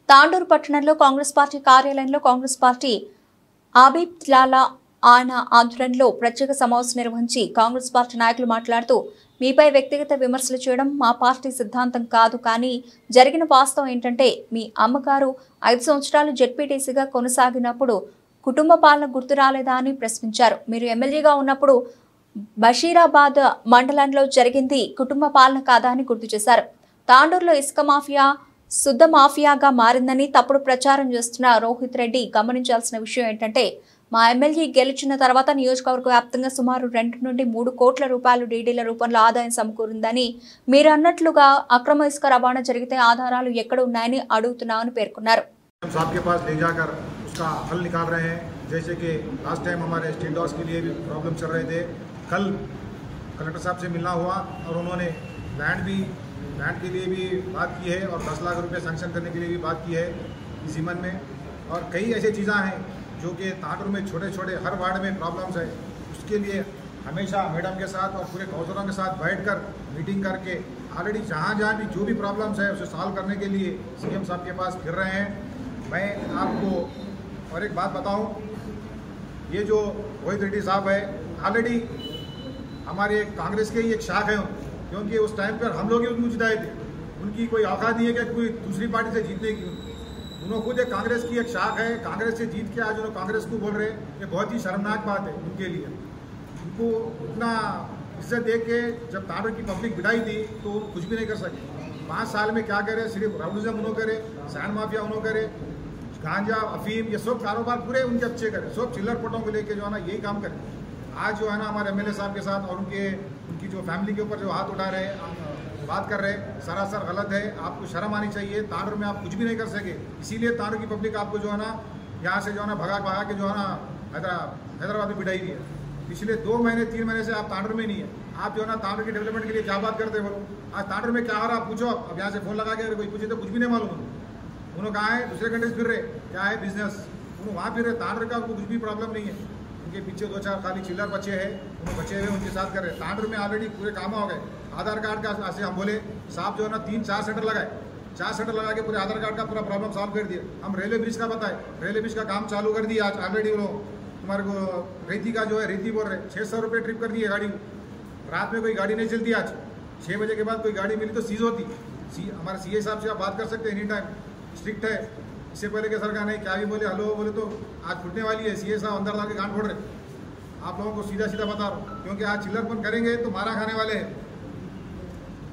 తాండూరు పట్టణంలో కాంగ్రెస్ పార్టీ కార్యాలయంలో కాంగ్రెస్ పార్టీ ఆబిద్లాలా ఆయన ఆధ్వర్యంలో ప్రత్యేక సమావేశం నిర్వహించి కాంగ్రెస్ పార్టీ నాయకులు మాట్లాడుతూ మీపై వ్యక్తిగత విమర్శలు చేయడం మా పార్టీ సిద్ధాంతం కాదు, కానీ జరిగిన వాస్తవం ఏంటంటే మీ అమ్మగారు 5 సంవత్సరాలు జెడ్పీటీసీగా కొనసాగినప్పుడు కుటుంబ పాలన గుర్తు రాలేదా అని ప్రశ్నించారు. మీరు ఎమ్మెల్యేగా ఉన్నప్పుడు బషీరాబాద్ మండలంలో జరిగింది కుటుంబ పాలన కాదా అని గుర్తు చేశారు. తాండూరులో ఇసుక మాఫియా శుద్ధ మాఫియాగా మారిందని తప్పుడు ప్రచారం చేస్తున్న రోహిత్ రెడ్డి గమనించాల్సిన విషయం ఏంటంటే మా ఎమ్మెల్యే గెలిచిన తర్వాత నియోజకవర్గ వ్యాప్తంగా సుమారు 2 నుండి 3 కోట్ల రూపాయలు డీడీల రూపంలో ఆదాయం సమకూరిందని, మీరు అన్నట్లుగా అక్రమ ఇసుక రవాణా జరిగితే ఆధారాలు ఎక్కడ ఉన్నాయని అడుగుతున్నామని పేర్కొన్నారు. जैसे कि लास्ट टाइम हमारे स्टेट हाउस के लिए भी प्रॉब्लम चल रहे थे। कल कलेक्टर साहब से मिलना हुआ और उन्होंने लैंड के लिए भी बात की है और 10 लाख रुपए सैंक्शन करने के लिए भी बात की है इसी मन में। और कई ऐसी चीज़ें हैं जो कि तांडूर में छोटे छोटे हर वार्ड में प्रॉब्लम्स है, उसके लिए हमेशा मैडम के साथ और पूरे काउंसलरों के साथ बैठकर मीटिंग करके ऑलरेडी जहाँ भी जो भी प्रॉब्लम्स है उसे सॉल्व करने के लिए सीएम साहब के पास फिर रहे हैं। मैं आपको और एक बात बताऊं, ये जो रोहित रेड्डी साहब है ऑलरेडी हमारे कांग्रेस के ही एक शाख है, क्योंकि उस टाइम पर हम लोग ही उनको जिताए थे। उनकी कोई औकात नहीं है कि कोई दूसरी पार्टी से जीतने की। उन्होंने खुद एक कांग्रेस की एक शाख है, कांग्रेस से जीत के आज उन्होंने कांग्रेस को बोल रहे हैं, ये बहुत ही शर्मनाक बात है उनके लिए। उनको इतना इज्जत दे के जब तांडूर की पब्लिक बिठाई थी तो कुछ भी नहीं कर सके। 5 साल में क्या करे, सिर्फ राउडिज्म उन्होंने करे, सैंड माफिया उन्होंने करे, गांजा अफीम ये सब कारोबार पूरे उनके अच्छे करें, सब चिल्लर पटों को लेके जो है ना यही काम करें। आज जो है ना हमारे एमएलए साहब के साथ और उनकी जो फैमिली के ऊपर जो हाथ उठा रहे बात कर रहे सरासर गलत है। आपको शर्म आनी चाहिए। तांडूर में आप कुछ भी नहीं कर सके, इसीलिए तांडूर की पब्लिक आपको जो है ना यहाँ से जो है ना भगा के जो है ना हैदराबाद में बिठाई दी है। पिछले 2 महीने 3 महीने से आप तांडूर में नहीं है। आप जो है ना तांडूर के डेवलपमेंट के लिए क्या बात करते हैं बोलो। आज तांडूर में क्या आ रहा आप पूछो, अब यहाँ से फोन लगा के कोई पूछे तो कुछ भी नहीं मालूम। उन्होंने कहा है दूसरे कंट्रीज फिर रहे, क्या है बिजनेस, उन्होंने वहाँ फिर रहे। तांडूर का उनको कुछ भी प्रॉब्लम नहीं है। उनके पीछे 2-4 खाली चिल्लर बच्चे हैं, उन्होंने बचे हुए उनके साथ कर रहे। तांडूर में ऑलरेडी पूरे काम हो गए। आधार कार्ड का ऐसे हम बोले साहब जो है ना 3-4 सेंटर लगाए, 4 सेंटर लगा के पूरे आधार कार्ड का पूरा प्रॉब्लम सॉल्व कर दिया। हम रेलवे ब्रिज का बताए, रेलवे ब्रिज का काम चालू कर दिया। आज ऑलरेडी वो तुम्हारे को रेती का जो है रेती बोल रहे 600 रुपये ट्रिप कर दिए गाड़ी को। रात में कोई गाड़ी नहीं चलती। आज 6 बजे के बाद कोई गाड़ी मिली तो सीज होती। हमारे सीए साहब से आप बात कर सकते हैं, एनी टाइम स्ट्रिक्ट है। इससे पहले के सरकार नहीं क्या भी बोले हेलो बोले तो आज फुटने वाली है। सीए साहब अंदर लाके गांड फोड़ रहे। आप लोगों को सीधा सीधा बता रहा हूँ, क्योंकि आज चिल्लरपन करेंगे तो मारा खाने वाले हैं।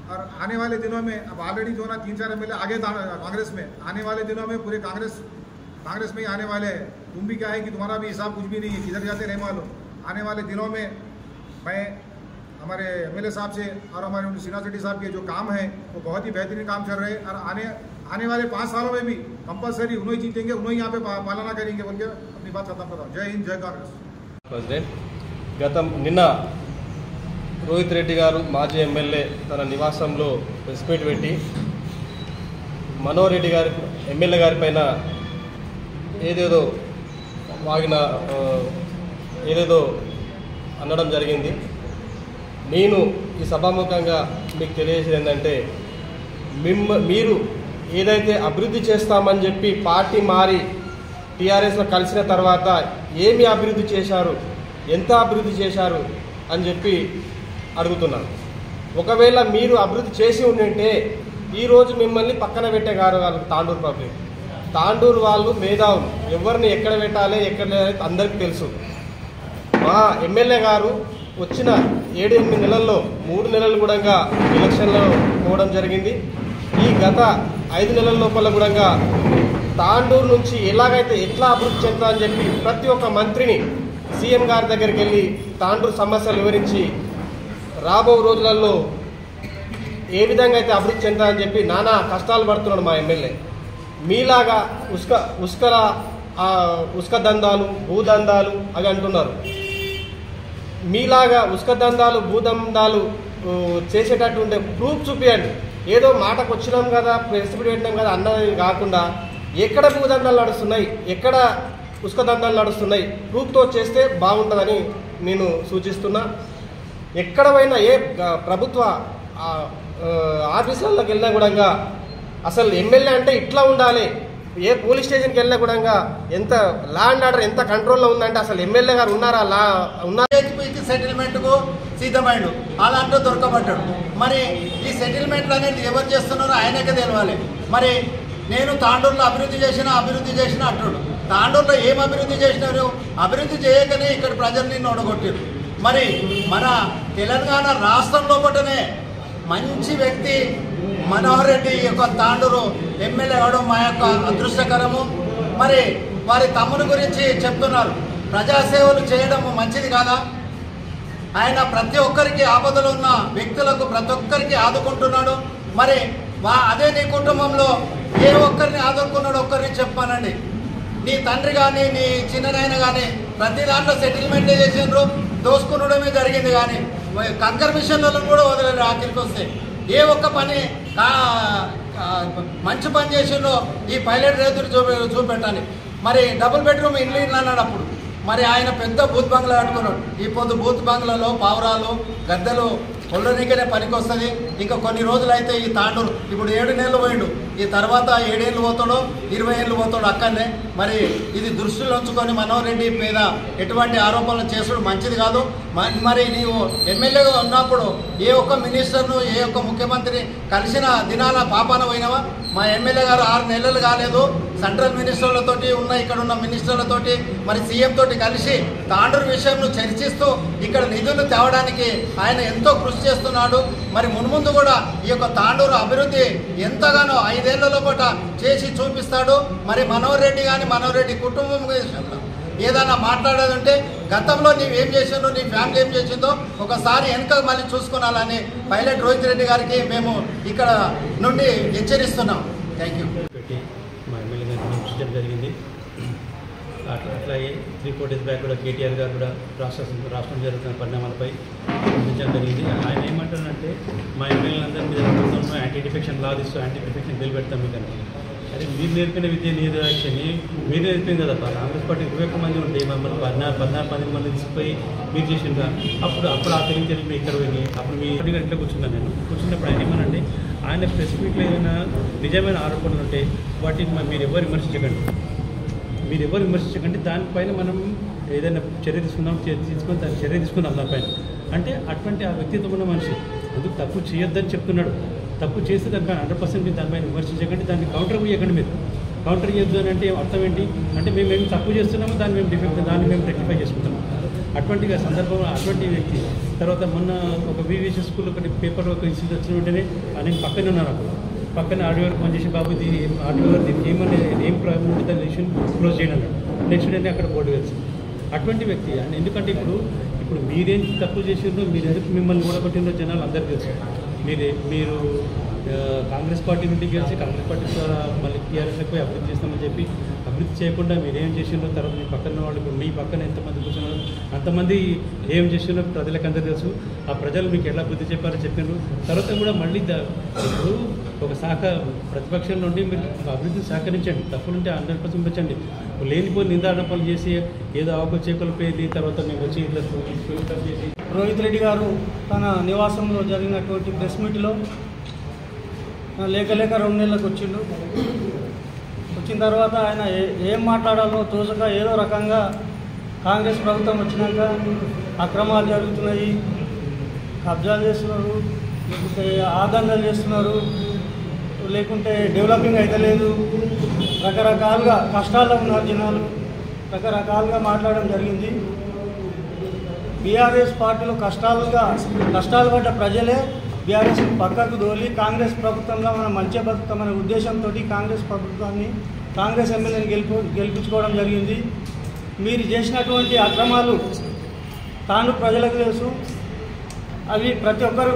और आने वाले दिनों में अब ऑलरेडी जो ना 3-4 एमएलए आगे कांग्रेस में, आने वाले दिनों में पूरे कांग्रेस में ही आने वाले हैं। तुम भी क्या है कि तुम्हारा भी हिसाब कुछ भी नहीं है, किधर जाते नहीं मालूम। आने वाले दिनों में मैं हमारे एमएलए साहब से और हमारे सिन्हा शेट्टी साहब के जो काम है वो बहुत ही बेहतरीन काम चल रहे हैं। और आने वाले 5 सालों में भी कंपलसरी उन्होंने जीतेंगे, उन्होंने यहाँ पे पालना करेंगे बोल के अपनी बात खत्म करता हूँ। जय हिंद, जय कांग्रेस। प्रेसिडेंट నిన్న రోహిత్ రెడ్డి గారు మాజీ ఎమ్మెల్యే తన నివాసంలో ప్రెస్ మీట్ పెట్టి మనోహర్ రెడ్డి గారి ఎమ్మెల్యే గారి పైన ఏదేదో అనడం జరిగింది. నేను ఈ సభాముఖంగా మీకు తెలియజేసేది ఏంటంటే మీరు ఏదైతే అభివృద్ధి చేస్తామని చెప్పి పార్టీ మారి టీఆర్ఎస్లో కలిసిన తర్వాత ఏమి అభివృద్ధి చేశారు, ఎంత అభివృద్ధి చేశారు అని చెప్పి అడుగుతున్నాను. ఒకవేళ మీరు అభివృద్ధి చేసి ఉండింటే ఈరోజు మిమ్మల్ని పక్కన పెట్టేగారు వాళ్ళు తాండూరు పబ్లిక్. తాండూరు వాళ్ళు మేధావులు, ఎవరిని ఎక్కడ పెట్టాలి ఎక్కడ అందరికీ తెలుసు. మా ఎమ్మెల్యే గారు వచ్చిన 7-8 నెలల్లో 3 నెలలు కూడా ఎలక్షన్లో పోవడం జరిగింది. ఈ గత 5 నెలల లోపల కూడా తాండూరు నుంచి ఎట్లా అభివృద్ధి చెందాలని చెప్పి ప్రతి ఒక్క మంత్రిని సీఎం గారి దగ్గరికి వెళ్ళి తాండూరు సమస్యలు వివరించి రాబో రోజులలో ఏ విధంగా అయితే అభివృద్ధి చెందాలని చెప్పి నానా కష్టాలు పడుతున్నాడు మా ఎమ్మెల్యే. మీలాగా ఉస్క దందాలు భూదందాలు అవి అంటున్నారు. మీలాగా ఉస్క దందాలు భూదందాలు చేసేటట్టు ఉంటే ప్రూఫ్ చూపించండి. ఏదో మాటకు వచ్చినాం కదా, ప్రెస్ మీట్ పెట్టినాం కదా అన్నది కాకుండా ఎక్కడ భూదందాలు నడుస్తున్నాయి, ఎక్కడ ఉస్క దందాలు నడుస్తున్నాయి ప్రూఫ్తో చేస్తే బాగుంటుందని నేను సూచిస్తున్నా. ఎక్కడ పోయినా ఏ ప్రభుత్వ ఆఫీసులకు వెళ్ళినా కూడా అసలు ఎమ్మెల్యే అంటే ఇట్లా ఉండాలి, ఏ పోలీస్ స్టేషన్కి వెళ్ళినా కూడా ఎంత లా అండ్ ఆర్డర్ ఎంత కంట్రోల్లో ఉందంటే అసలు ఎమ్మెల్యే గారు ఉన్నారా లా ఉన్నారు సెటిల్మెంట్కు సిద్ధమైండు అలాంటి దొరకబడ్డాడు. మరి ఈ సెటిల్మెంట్లు అనేది ఎవరు చేస్తున్నారో ఆయనకే తెలవాలి. మరి నేను తాండూరులో అభివృద్ధి చేసిన అంటాడు. తాండూరులో ఏం అభివృద్ధి చేసినారు? అభివృద్ధి చేయకనే ఇక్కడ ప్రజల్ని నోడగొట్టారు. మరి మన తెలంగాణ రాష్ట్రంలో పట్టనే మంచి వ్యక్తి మనోహర్ రెడ్డి యొక్క తాండూరు ఎమ్మెల్యే అవడం మా యొక్క అదృష్టకరము. మరి వారి తమ్ముని గురించి చెప్తున్నారు. ప్రజాసేవలు చేయడం మంచిది కాదా? ఆయన ప్రతి ఒక్కరికి ఆపదలు ఉన్న వ్యక్తులకు ప్రతి ఒక్కరికి ఆదుకుంటున్నాడు. మరి అదే నీ కుటుంబంలో ఏ ఒక్కరిని ఆదుకున్నాడు ఒక్కరిని చెప్పానండి. నీ తండ్రి కానీ నీ చిన్ననాయన కానీ ప్రతి దాంట్లో సెటిల్మెంటే చేసిండ్రు, దోసుకునడమే జరిగింది. కానీ కంకర్ మిషన్లను కూడా వదిలేరు. ఆఖరికి వస్తే ఏ ఒక్క పని మంచి పని చేసిండ్రో ఈ పైలట్ రైతులు చూపెట్టాలి. మరి డబుల్ బెడ్రూమ్ ఇల్లు అన్నాడు అప్పుడు. మరి ఆయన పెద్ద బూత్ బంగ్లా కట్టుకున్నాడు. ఈ పొద్దు బూత్ బంగ్లాలో పావురాలు గద్దెలు కొల్లనికనే పనికి వస్తుంది. ఇంకా కొన్ని రోజులు అయితే ఈ తాండూరు ఇప్పుడు 7 నెలలు పోయిండు. ఈ తర్వాత 7 ఏళ్ళు పోతాడో 20 ఏళ్ళు పోతాడో అక్కడనే. మరి ఇది దృష్టిలో ఉంచుకొని మనోహర్ రెడ్డి మీద ఎటువంటి ఆరోపణలు చేసుడు మంచిది కాదు. మరి నీవు ఎమ్మెల్యేగా ఉన్నప్పుడు ఏ ఒక్క మినిస్టర్ను ఏ ఒక్క ముఖ్యమంత్రిని కలిసిన దినాల పాపాన పోయినావా? మా ఎమ్మెల్యే గారు 6 నెలలు కాలేదు సెంట్రల్ మినిస్టర్లతోటి ఇక్కడ ఉన్న మినిస్టర్లతోటి మరి సీఎం తోటి కలిసి తాండూరు విషయంలో చర్చిస్తూ ఇక్కడ నిధులు తేవడానికి ఆయన ఎంతో కృషి చేస్తున్నాడు. మరి మున్ముందు కూడా ఈ యొక్క తాండూరు అభివృద్ధి ఎంతగానో 5 ఏళ్లలో కూడా చేసి చూపిస్తాడు. మరి మనోహర్ రెడ్డి కానీ మనోహర్ రెడ్డి కుటుంబం ఏదైనా మాట్లాడేదంటే గతంలో నీవేం చేసిందో నీ ఫ్యామిలీ ఏం చేసిందో ఒకసారి వెనక మళ్ళీ చూసుకోవాలని పైలట్ రోహిత్ రెడ్డి గారికి మేము ఇక్కడ నుండి హెచ్చరిస్తున్నాం. Thank you. మా ఎమ్మెల్యే గారిని చూపించడం జరిగింది. అట్లాగే 3-4 డేస్ బ్యాక్ కూడా కేటీఆర్ గారు కూడా రాష్ట్రం జరుగుతున్న పరిణామాలపై స్పందించడం జరిగింది. ఆయన ఏమంటారంటే మా ఎమ్మెల్యేలందరి మీద యాంటీ డిఫెక్షన్ లా తీస్తూ యాంటీ డిఫెక్షన్ బిల్ పెడతాం మీకు అని. అదే మీరు నేర్పిన విద్య నిర్దాక్షని మీరు నేర్పింది కదా. కాంగ్రెస్ పార్టీ 21 మంది ఉంటే మమ్మల్ని 14 మంది తీసుకుపోయి మీరు చేసిందా అప్పుడు ఆ తెలివి ఇక్కడ పోయి అప్పుడు మీ 10 గంటలకు కూర్చున్నాను. నేను కూర్చున్నప్పుడు ఆయన ఏమనంటే ఆయన ప్రెస్ మీట్లో ఏదైనా నిజమైన ఆరోపణలు ఉంటే వాటిని మీరు ఎవరు విమర్శించకండి, దానిపైన మనం ఏదైనా చర్య తీసుకొని దాని చర్య తీసుకుందాం దానిపైన అంటే అటువంటి ఆ వ్యక్తిత్వం ఉన్న మనిషి అందుకు తప్పు చేయొద్దని చెప్తున్నాడు. తప్పు చేస్తే దానిపైన 100% దానిపైన విమర్శించకండి, దాన్ని కౌంటర్ చేయకండి. మీరు కౌంటర్ చేయొద్దు అని అంటే అర్థం ఏంటి అంటే మేము తప్పు చేస్తున్నాము, దాన్ని మేము రెక్టిఫై చేసుకుంటాము. అటువంటి సందర్భంలో అటువంటి వ్యక్తి తర్వాత మొన్న ఒక VVS స్కూల్ ఒకటి పేపర్ ఒక ఇన్సిడెంట్ వచ్చిన వెంటనే నేను పక్కనే ఉన్నాను. అప్పుడు పక్కన ఆడియోకి ఫోన్ చేసి బాబు ఇది ఆడియో దీనికి ఏం ప్రాబ్లం ఉంటే దాని ఇష్యూని క్లోజ్ చేయడం అన్నాడు. నెక్స్ట్ డేనే అక్కడ బోర్డు వేసింది. అటువంటి వ్యక్తి ఎందుకంటే ఇప్పుడు మీరేం తప్పు చేసిండ్రో మీరు ఎందుకు మిమ్మల్ని కూడా కొట్టిండ్రో జనాలు అందరికీ తెలుసు. మీరు కాంగ్రెస్ పార్టీ నుండి గెలిచి కాంగ్రెస్ పార్టీ ద్వారా మళ్ళీ టీఆర్ఎస్కి పోయి అభివృద్ధి చేస్తామని చెప్పి అభివృద్ధి చేయకుండా మీరేం చేసిండ్రో తర్వాత మీ పక్కన వాళ్ళు ఇప్పుడు మీ పక్కన ఎంతమంది కూర్చున్నారు అంతమంది ఏం చేసిండ్రో ప్రజలకు అందరూ తెలుసు. ఆ ప్రజలు మీకు ఎలా బుద్ధి చెప్పారో చెప్పిండ్రు. తర్వాత కూడా మళ్ళీ ఇప్పుడు ఒక ప్రతిపక్షం నుండి మీరు అభివృద్ధిని సహకరించండి, తప్పులుంటే 100% పెంచండి. లేనిపోయి నిందారోపణలు చేసి ఏదో ఆకుచేకలు పేది తర్వాత మేము వచ్చి ఇట్లా చేసి రోహిత్ రెడ్డి గారు తన నివాసంలో జరిగినటువంటి ప్రెస్ మీట్లో లేక 2 నెలలకు వచ్చిన తర్వాత ఆయన ఏం మాట్లాడాలో తోచక ఏదో రకంగా కాంగ్రెస్ ప్రభుత్వం వచ్చినాక అక్రమాలు జరుగుతున్నాయి, కబ్జాలు చేస్తున్నారు, లేకుంటే ఆదందాలు చేస్తున్నారు, లేకుంటే డెవలపింగ్ అయితే లేదు, రకరకాలుగా కష్టాల్లో ఉన్నారు జనాలు, రకరకాలుగా మాట్లాడడం జరిగింది. బీఆర్ఎస్ పార్టీలో కష్టాలు పడ్డ ప్రజలే బీఆర్ఎస్ పక్కకు దోలి కాంగ్రెస్ ప్రభుత్వంలో మనం మంచిగా బతుకుతామనే ఉద్దేశంతో కాంగ్రెస్ ప్రభుత్వాన్ని కాంగ్రెస్ ఎమ్మెల్యేని గెలిపించుకోవడం జరిగింది. మీరు చేసినటువంటి అక్రమాలు తాను ప్రజలకు తెలుసు, అవి ప్రతి ఒక్కరు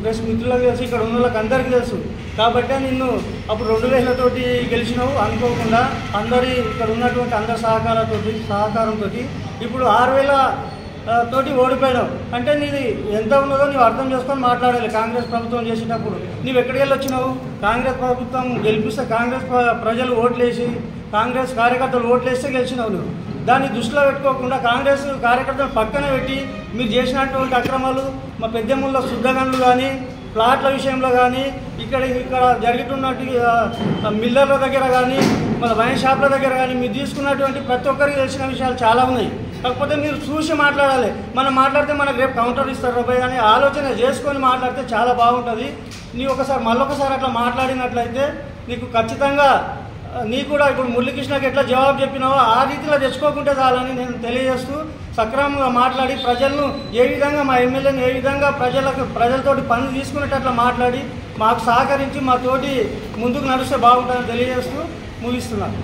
ప్రెస్ మిత్రులకు తెలుసు, ఇక్కడ ఉన్న వాళ్ళకి అందరికీ తెలుసు. కాబట్టి నిన్ను అప్పుడు 2000 తోటి గెలిచినావు అనుకోకుండా ఇక్కడ ఉన్నటువంటి అందరి సహకారంతో ఇప్పుడు 6000 తోటి ఓడిపోయినావు. అంటే నీది ఎంత ఉన్నదో నువ్వు అర్థం చేసుకొని మాట్లాడాలి. కాంగ్రెస్ ప్రభుత్వం చేసేటప్పుడు నువ్వు ఎక్కడికి వెళ్ళి వచ్చినావు? కాంగ్రెస్ ప్రభుత్వం గెలిపిస్తే కాంగ్రెస్ ప్రజలు ఓట్లేసి కాంగ్రెస్ కార్యకర్తలు ఓట్లేస్తే గెలిచినావు. నువ్వు దాన్ని దృష్టిలో పెట్టుకోకుండా కాంగ్రెస్ కార్యకర్తలు పక్కన పెట్టి మీరు చేసినటువంటి అక్రమాలు మా పెద్దమ్మల్లో శుద్ధగన్లు కానీ ప్లాట్ల విషయంలో కానీ ఇక్కడ జరుగుతున్నట్టు మిల్లర్ల దగ్గర కానీ మన వైన్ షాప్ల దగ్గర కానీ మీరు తీసుకున్నటువంటి ప్రతి ఒక్కరికి తెలిసిన విషయాలు చాలా ఉన్నాయి. కాకపోతే మీరు చూసి మాట్లాడాలి. మనం మాట్లాడితే మనకు రేపు కౌంటర్ ఇస్తారు రూపాయి కానీ ఆలోచన చేసుకొని మాట్లాడితే చాలా బాగుంటుంది. నీవు మళ్ళొకసారి అట్లా మాట్లాడినట్లయితే నీకు ఖచ్చితంగా నీకు కూడా ఇప్పుడు మురళీకృష్ణకి ఎట్లా జవాబు చెప్పినావో ఆ రీతిలో తెచ్చుకోకుంటే చాలని నేను తెలియజేస్తూ సక్రమంగా మాట్లాడి ప్రజలను ఏ విధంగా మా ఎమ్మెల్యేని ఏ విధంగా ప్రజలతోటి పనులు తీసుకునేటట్లా మాట్లాడి మాకు సహకరించి మా తోటి ముందుకు నడిస్తే బాగుంటుందని తెలియజేస్తూ ముగిస్తున్నాను.